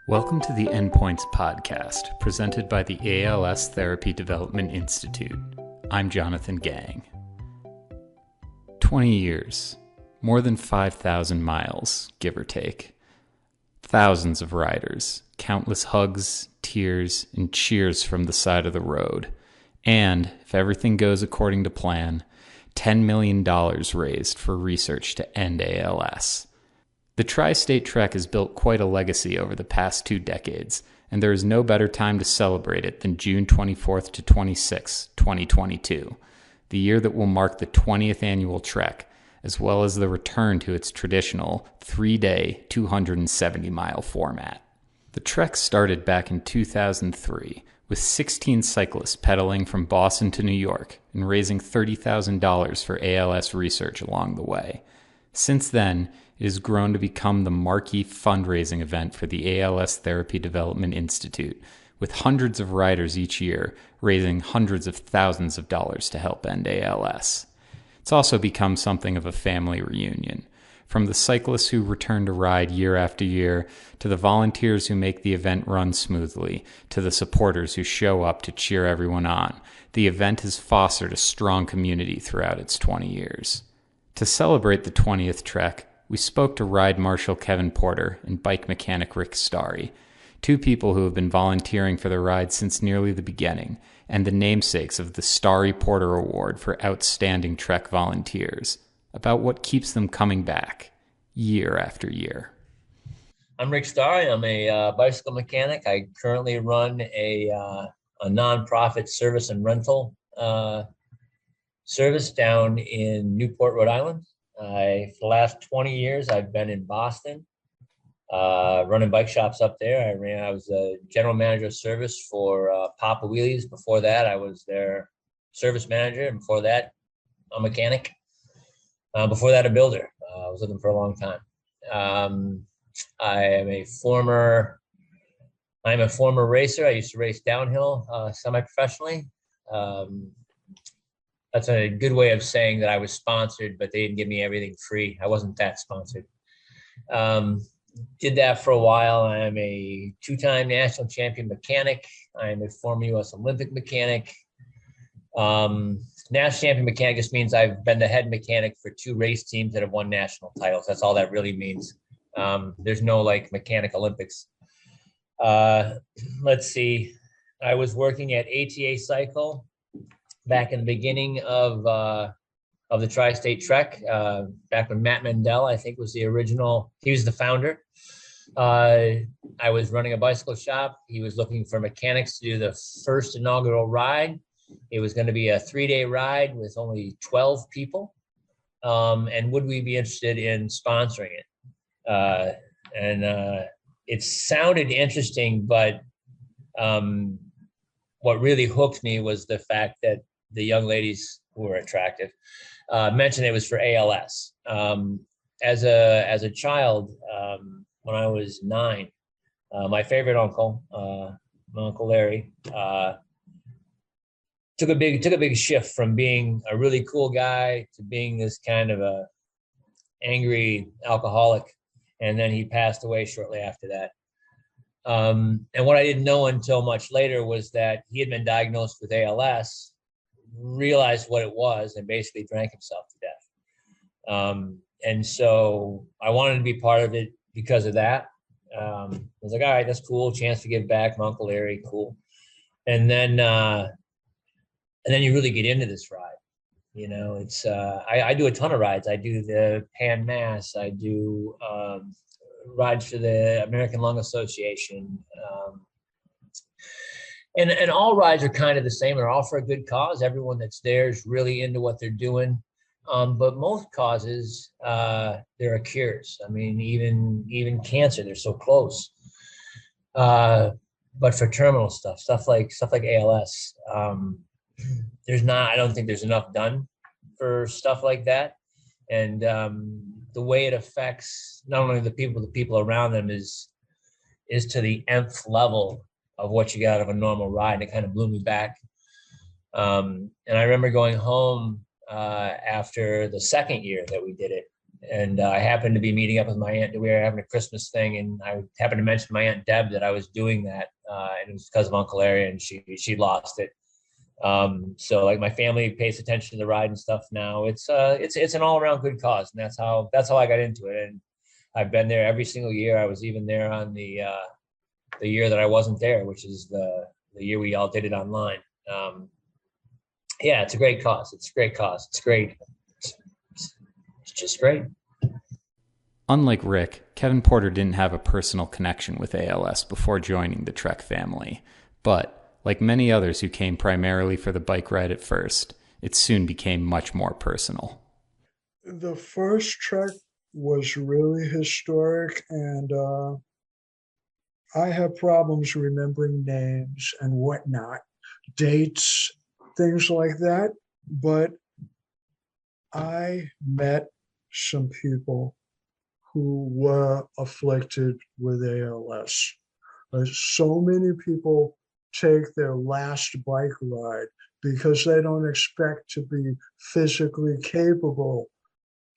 Welcome to the Endpoints podcast, presented by the ALS Therapy Development Institute. I'm Jonathan Gang. 20 years, more than 5,000 miles, give or take. Thousands of riders, countless hugs, tears, and cheers from the side of the road. And, if everything goes according to plan, $10 million raised for research to end ALS. The Tri-State Trek has built quite a legacy over the past 2 decades, and there is no better time to celebrate it than June 24th to 26th, 2022, the year that will mark the 20th annual Trek, as well as the return to its traditional 3-day, 270-mile format. The Trek started back in 2003, with 16 cyclists pedaling from Boston to New York and raising $30,000 for ALS research along the way. Since then, it has grown to become the marquee fundraising event for the ALS Therapy Development Institute, with hundreds of riders each year raising hundreds of thousands of dollars to help end ALS. It's also become something of a family reunion, from the cyclists who return to ride year after year, to the volunteers who make the event run smoothly, to the supporters who show up to cheer everyone on. The event has fostered a strong community throughout its 20 years. To celebrate the 20th Trek, we spoke to ride marshal Kevin Porter and bike mechanic Rick Starry, 2 people who have been volunteering for the ride since nearly the beginning, and the namesakes of the Starry Porter Award for Outstanding Trek Volunteers, about what keeps them coming back year after year. I'm Rick Starry. I'm a bicycle mechanic. I currently run a nonprofit service and rental service down in Newport, Rhode Island. For the last 20 years, I've been in Boston, running bike shops up there. I was a general manager of service for Papa Wheelies. Before that, I was their service manager. And before that, a mechanic. Before that, a builder. I was with them for a long time. I'm a former racer. I used to race downhill semi-professionally. That's a good way of saying that I was sponsored, but they didn't give me everything free. I wasn't that sponsored. Did that for a while. I am a 2-time national champion mechanic. I am a former U.S. Olympic mechanic. National champion mechanic just means I've been the head mechanic for 2 race teams that have won national titles. That's all that really means. There's no like mechanic Olympics. Let's see. I was working at ATA Cycle back in the beginning of the Tri-State Trek, back when Matt Mendel, I think, was the original. He was the founder. I was running a bicycle shop. He was looking for mechanics to do the first inaugural ride. It was going to be a 3-day ride with only 12 people. And would we be interested in sponsoring it? It sounded interesting, but what really hooked me was the fact that the young ladies who were attractive mentioned it was for ALS. As a child, when I was 9, my favorite uncle, my Uncle Larry, took a big shift from being a really cool guy to being this kind of a angry alcoholic, and then he passed away shortly after that. And what I didn't know until much later was that he had been diagnosed with ALS, realized what it was, and basically drank himself to death. And so I wanted to be part of it because of that. I was like, all right, that's cool. Chance to give back. My Uncle Larry, cool. And then you really get into this ride. You know, it's I do a ton of rides. I do the Pan Mass. I do rides for the American Lung Association. And all rides are kind of the same. They're all for a good cause. Everyone that's there is really into what they're doing. But most causes, there are cures. I mean, even cancer, they're so close. But for terminal stuff like ALS, I don't think there's enough done for stuff like that. And the way it affects not only the people around them is to the nth level of what you got out of a normal ride. And it kind of blew me back. And I remember going home after the second year that we did it And I happened to be meeting up with my aunt. We were having a Christmas thing, and I happened to mention to my aunt Deb that I was doing that, and it was because of Uncle Larry, and she lost it. So like my family pays attention to the ride and stuff now. It's an all around good cause, and that's how I got into it. And I've been there every single year. I was even there on the year that I wasn't there, which is the year we all did it online. Yeah, it's a great cause. It's a great cause. It's great. It's just great. Unlike Rick, Kevin Porter didn't have a personal connection with ALS before joining the Trek family, but like many others who came primarily for the bike ride at first, it soon became much more personal. The first Trek was really historic, and I have problems remembering names and whatnot, dates, things like that. But I met some people who were afflicted with ALS. So many people take their last bike ride because they don't expect to be physically capable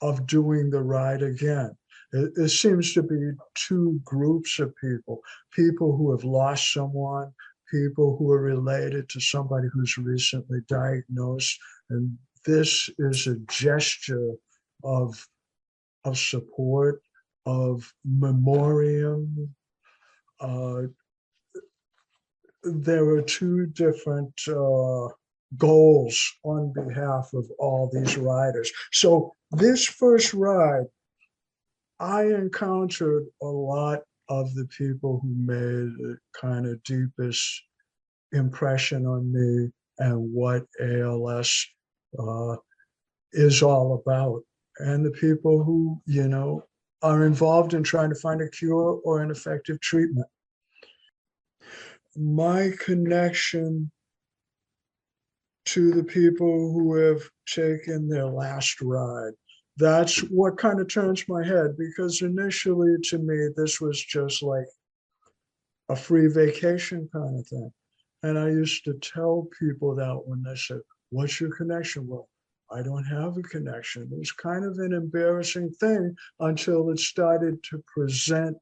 of doing the ride again. It seems to be two groups of people who have lost someone, people who are related to somebody who's recently diagnosed. And this is a gesture of support, of memoriam. There are two different goals on behalf of all these riders. So this first ride, I encountered a lot of the people who made the kind of deepest impression on me and what ALS is all about. And the people who, are involved in trying to find a cure or an effective treatment. My connection to the people who have taken their last ride, that's what kind of turns my head, because initially to me, this was just like a free vacation kind of thing. And I used to tell people that when they said, "What's your connection?" Well, I don't have a connection. It was kind of an embarrassing thing until it started to present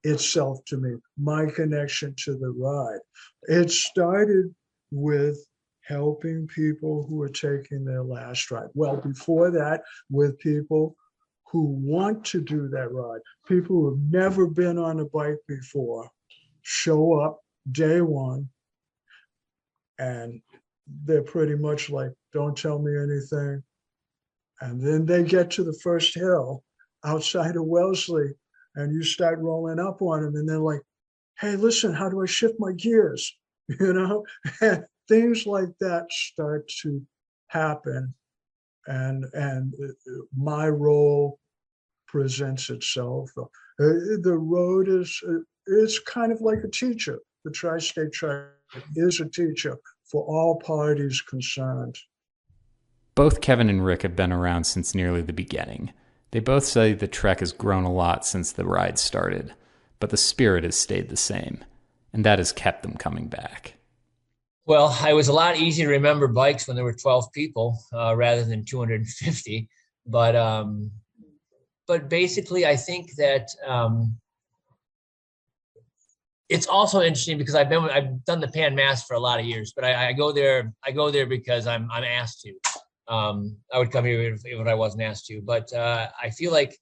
itself to me, my connection to the ride. It started with helping people who are taking their last ride. Well, before that, with people who want to do that ride, people who have never been on a bike before, show up day one, and they're pretty much like, "Don't tell me anything." And then they get to the first hill outside of Wellesley, and you start rolling up on them, and they're like, "Hey, listen, how do I shift my gears?" And things like that start to happen, and my role presents itself. The road is kind of like a teacher. The Tri-State Track is a teacher for all parties concerned. Both Kevin and Rick have been around since nearly the beginning. They both say the Trek has grown a lot since the ride started, but the spirit has stayed the same, and that has kept them coming back. Well, it was a lot easier to remember bikes when there were 12 people rather than 250. But basically, I think that it's also interesting because I've done the Pan Mass for a lot of years, but I go there because I'm asked to. I would come here if I wasn't asked to, but I feel like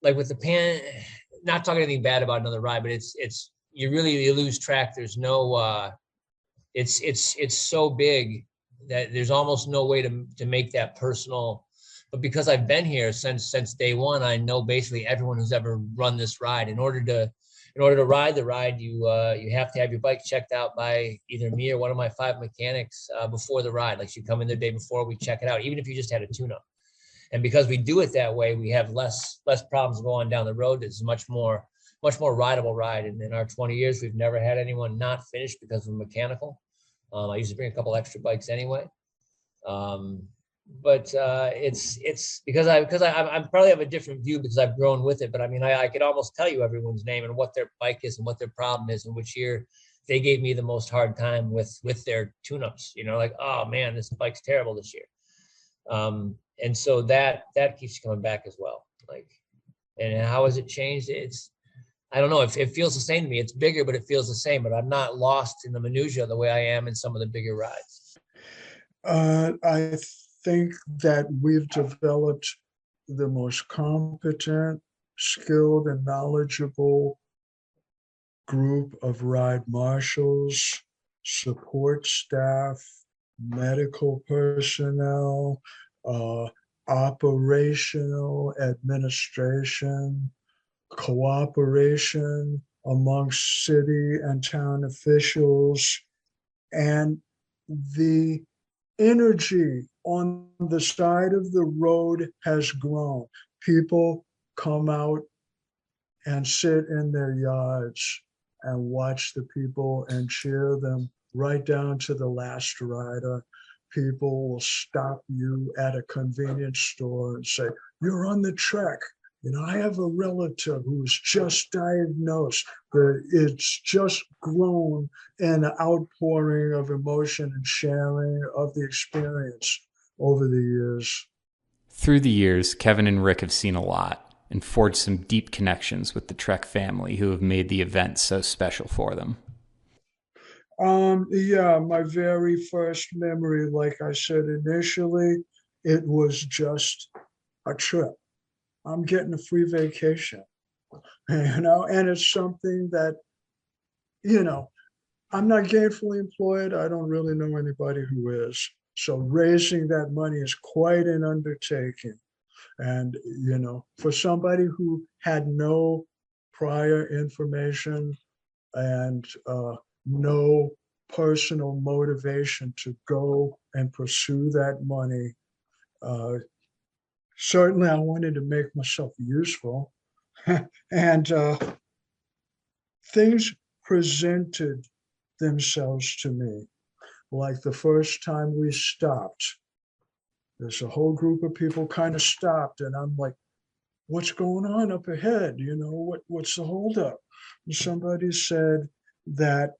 with the Pan, not talking anything bad about another ride, but you lose track. There's no it's so big that there's almost no way to make that personal. But because I've been here since day one, I know basically everyone who's ever run this ride. In order to ride the ride, you have to have your bike checked out by either me or one of my 5 mechanics before the ride. Like, you come in the day before, we check it out, even if you just had a tune-up. And because we do it that way, we have less problems going down the road. It's a much more rideable ride. And in our 20 years, we've never had anyone not finish because of mechanical. I usually bring a couple extra bikes anyway. But it's because I probably have a different view because I've grown with it. But I mean, I could almost tell you everyone's name and what their bike is and what their problem is and which year they gave me the most hard time with their tune-ups. Like, "Oh man, this bike's terrible this year." And so that keeps coming back as well. Like, and how has it changed? I don't know. It feels the same to me. It's bigger, but it feels the same. But I'm not lost in the minutia the way I am in some of the bigger rides. I think that we've developed the most competent, skilled, and knowledgeable group of ride marshals, support staff, medical personnel, operational administration, cooperation amongst city and town officials, and the energy on the side of the road has grown. People come out and sit in their yards and watch the people and cheer them right down to the last rider. People will stop you at a convenience store and say, "You're on the trek. You know, I have a relative who's just diagnosed." It's just grown an outpouring of emotion and sharing of the experience over the years. Through the years, Kevin and Rick have seen a lot and forged some deep connections with the Trek family who have made the event so special for them. Yeah, my very first memory, like I said initially, it was just a trip. I'm getting a free vacation, and it's something that, I'm not gainfully employed. I don't really know anybody who is. So raising that money is quite an undertaking. And, for somebody who had no prior information and no personal motivation to go and pursue that money, certainly I wanted to make myself useful. And things presented themselves to me. Like the first time we stopped, there's a whole group of people kind of stopped, and I'm like, "What's going on up ahead? What's the holdup?" And somebody said that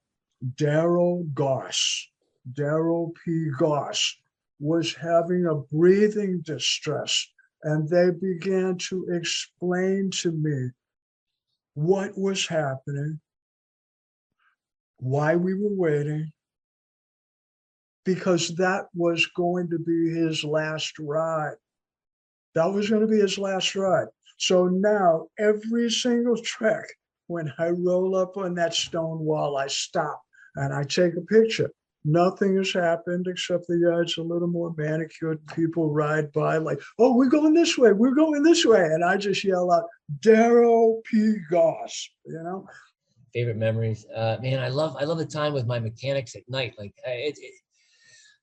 Daryl P. Goss, was having a breathing distress, and they began to explain to me what was happening, why we were waiting, because that was going to be his last ride. That was going to be his last ride. So now every single trek, when I roll up on that stone wall, I stop and I take a picture. Nothing has happened except the yard's a little more manicured. People ride by like, "Oh, we're going this way. We're going this way." And I just yell out, "Daryl P. Goss," Favorite memories, man. I love the time with my mechanics at night. Like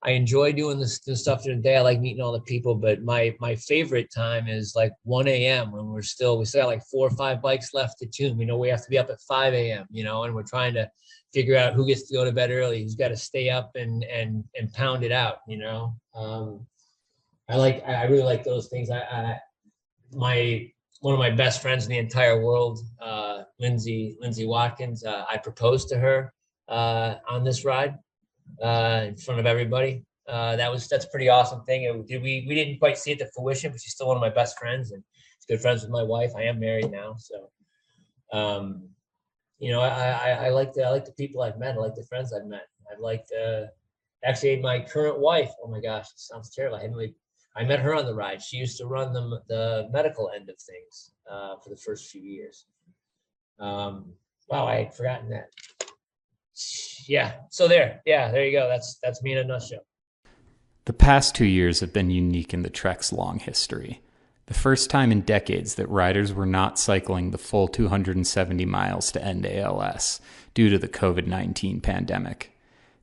I enjoy doing this stuff during the day. I like meeting all the people, but my favorite time is like 1 a.m. when we still got like 4 or 5 bikes left to tune. We have to be up at 5 a.m. And we're trying to figure out who gets to go to bed early, who's got to stay up and pound it out. I really like those things. One of my best friends in the entire world, Lindsay Watkins, I proposed to her on this ride in front of everybody. That's a pretty awesome thing. We didn't quite see it to fruition, but she's still one of my best friends, and she's good friends with my wife. I am married now, so I like the people I've met. I like the friends I've met. I've liked actually my current wife. Oh my gosh, it sounds terrible. I met her on the ride. She used to run the medical end of things for the first few years. Wow, I had forgotten that. Yeah. So there you go. That's me in a nutshell. The past 2 years have been unique in the Trek's long history. The first time in decades that riders were not cycling the full 270 miles to end ALS due to the COVID-19 pandemic.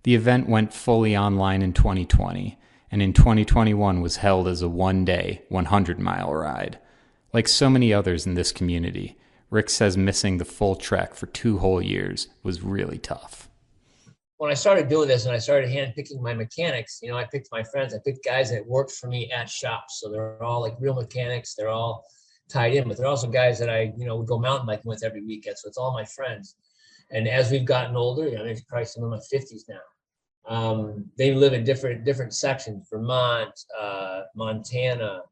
The event went fully online in 2020, and in 2021 was held as a one-day, 100-mile ride. Like so many others in this community, Rick says missing the full trek for 2 whole years was really tough. When I started doing this and I started handpicking my mechanics, I picked my friends. I picked guys that worked for me at shops. So they're all like real mechanics. They're all tied in, but they're also guys that I, would go mountain biking with every weekend. So it's all my friends. And as we've gotten older, there's probably some in my 50s now. They live in different sections: Vermont, Montana,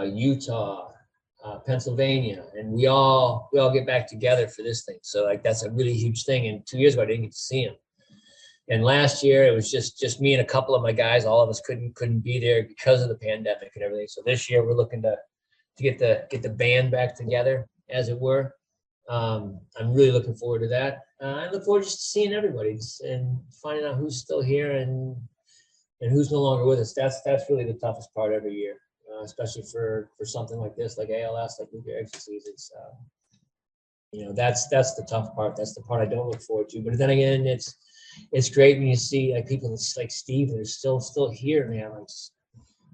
Utah, Pennsylvania, and we all get back together for this thing. So like that's a really huge thing. And 2 years ago, I didn't get to see him. And last year it was just me and a couple of my guys. All of us couldn't be there because of the pandemic and everything. So this year we're looking to get the band back together, as it were. I'm really looking forward to that. I look forward just to seeing everybody and finding out who's still here and who's no longer with us. That's really the toughest part every year, especially for something like this, like ALS, like Lou Gehrig's disease. It's that's the tough part. That's the part I don't look forward to. But then again, it's great when you see like people like Steve that are still here, man. Like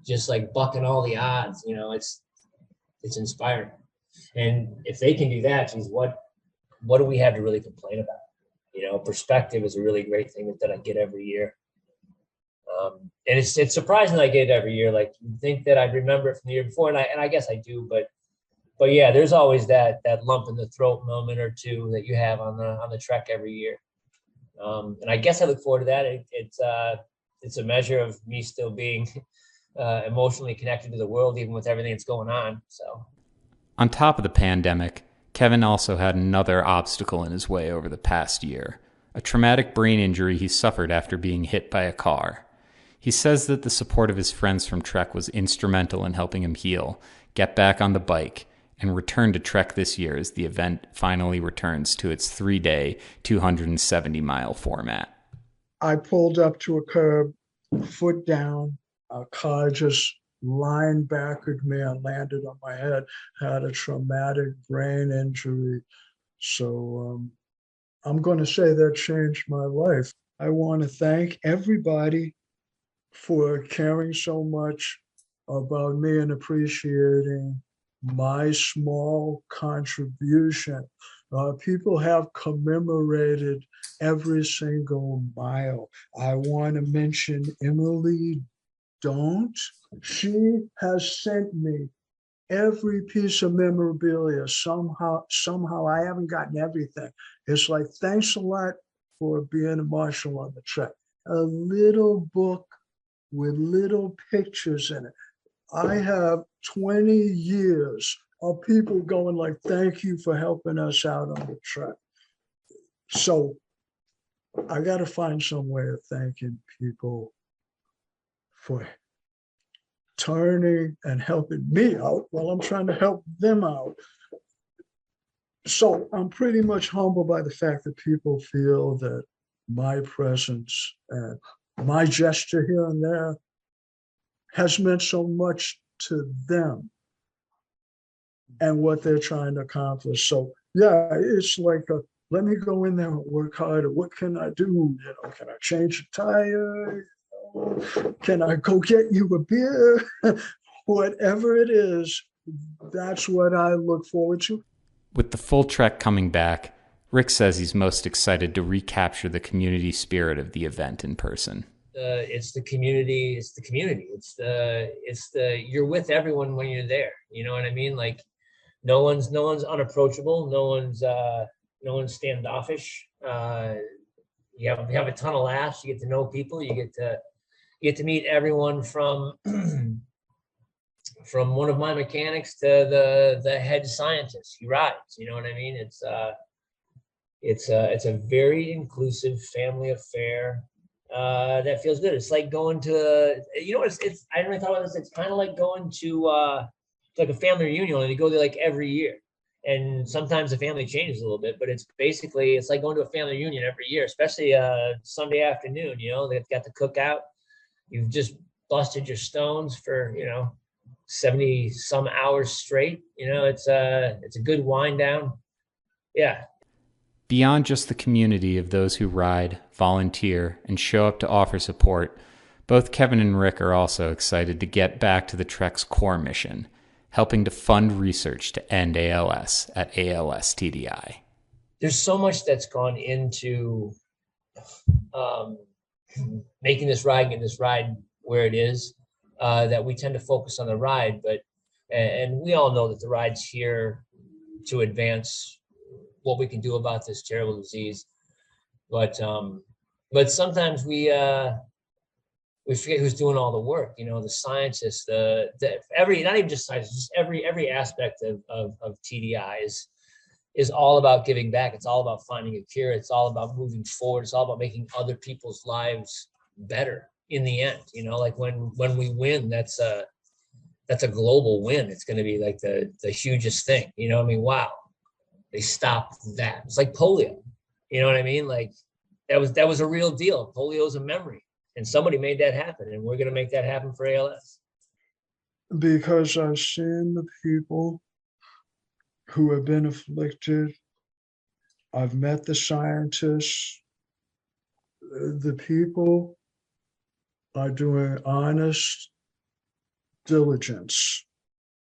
just like bucking all the odds. It's inspiring. And if they can do that, geez, what do we have to really complain about? Perspective is a really great thing that I get every year. And it's surprising that I get it every year. Like you think that I'd remember it from the year before, and I guess I do, but yeah, there's always that lump in the throat moment or two that you have on the trek every year. And I guess I look forward to that. It's a measure of me still being emotionally connected to the world, even with everything that's going on. So, on top of the pandemic, Kevin also had another obstacle in his way over the past year, a traumatic brain injury he suffered after being hit by a car. He says that the support of his friends from Trek was instrumental in helping him heal, get back on the bike, and return to Trek this year as the event finally returns to its 3-day, 270-mile format. I pulled up to a curb, foot down, a car just linebackered me and landed on my head, had a traumatic brain injury. So I'm going to say that changed my life. I want to thank everybody for caring so much about me and appreciating my small contribution. People have commemorated every single mile. I want to mention Emily Don't. She has sent me every piece of memorabilia. Somehow I haven't gotten everything. It's like, thanks a lot for being a marshal on the trek. A little book with little pictures in it. I have 20 years of people going like, thank you for helping us out on the trek. So I got to find some way of thanking people for turning and helping me out while I'm trying to help them out. So I'm pretty much humbled by the fact that people feel that my presence and my gesture here and there has meant so much to them and what they're trying to accomplish. So yeah, it's like, let me go in there and work harder. What can I do? Can I change a tire? Can I go get you a beer? Whatever it is, that's what I look forward to. With the full trek coming back, Rick says he's most excited to recapture the community spirit of the event in person. It's the community. It's the you're with everyone when you're there. You know what I mean? Like no one's unapproachable. No one's standoffish. You have a ton of laughs. You get to know people. You get to meet everyone from from one of my mechanics to the head scientist. He rides. You know what I mean? It's a very inclusive family affair. That feels good. It's like going to, it's I never thought about this. It's kind of like going to like a family reunion, and you go there like every year. And sometimes the family changes a little bit, but it's like going to a family reunion every year, especially Sunday afternoon. They've got the cookout. You've just busted your stones for 70 some hours straight. It's a good wind down. Yeah. Beyond just the community of those who ride, volunteer, and show up to offer support, both Kevin and Rick are also excited to get back to the Trek's core mission, helping to fund research to end ALS at ALS TDI. There's so much that's gone into making this ride, getting this ride where it is, that we tend to focus on the ride, and we all know that the ride's here to advance what we can do about this terrible disease. But but sometimes we forget who's doing all the work, the scientists, not even just scientists, just every aspect of TDI is all about giving back. It's all about finding a cure. It's all about moving forward. It's all about making other people's lives better in the end. Like when we win, that's a global win. It's going to be like the hugest thing. Wow, they stopped that. It's like polio. You know what I mean? Like that was a real deal. Polio is a memory, and somebody made that happen, and we're going to make that happen for ALS. Because I've seen the people who have been afflicted. I've met the scientists. The people are doing honest diligence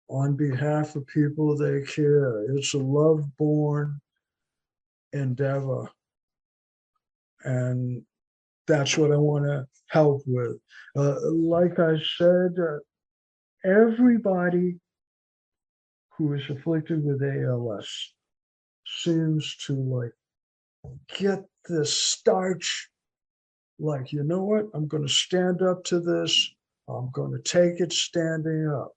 on behalf of people they care. It's a love-born endeavor. And that's what I want to help with. Like I said, everybody who is afflicted with ALS seems to get this starch, you know what, I'm going to stand up to this. I'm going to take it standing up.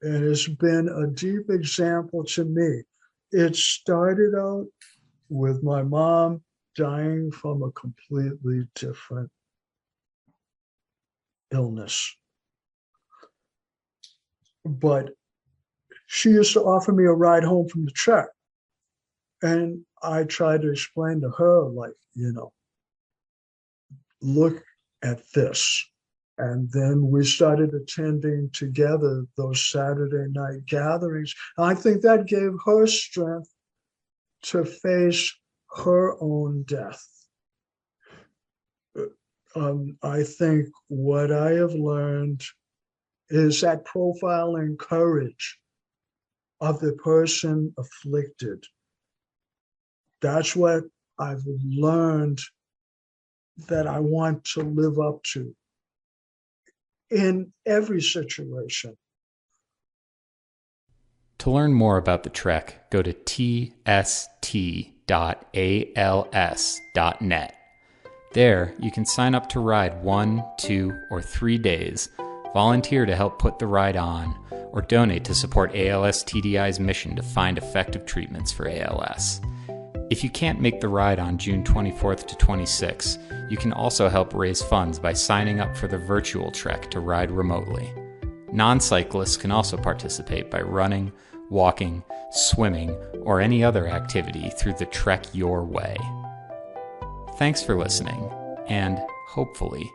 And it's been a deep example to me. It started out with my mom dying from a completely different illness. But she used to offer me a ride home from the trek. And I tried to explain to her, look at this. And then we started attending together those Saturday night gatherings. I think that gave her strength to face her own death. I think what I have learned is that profiling courage of the person afflicted. That's what I've learned that I want to live up to in every situation. To learn more about the Trek, go to tst.als.net. There, you can sign up to ride 1, 2, or 3 days, volunteer to help put the ride on, or donate to support ALS TDI's mission to find effective treatments for ALS. If you can't make the ride on June 24th to 26th, you can also help raise funds by signing up for the virtual trek to ride remotely. Non-cyclists can also participate by running, walking, swimming, or any other activity through the Trek Your Way. Thanks for listening, and hopefully,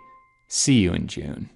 see you in June.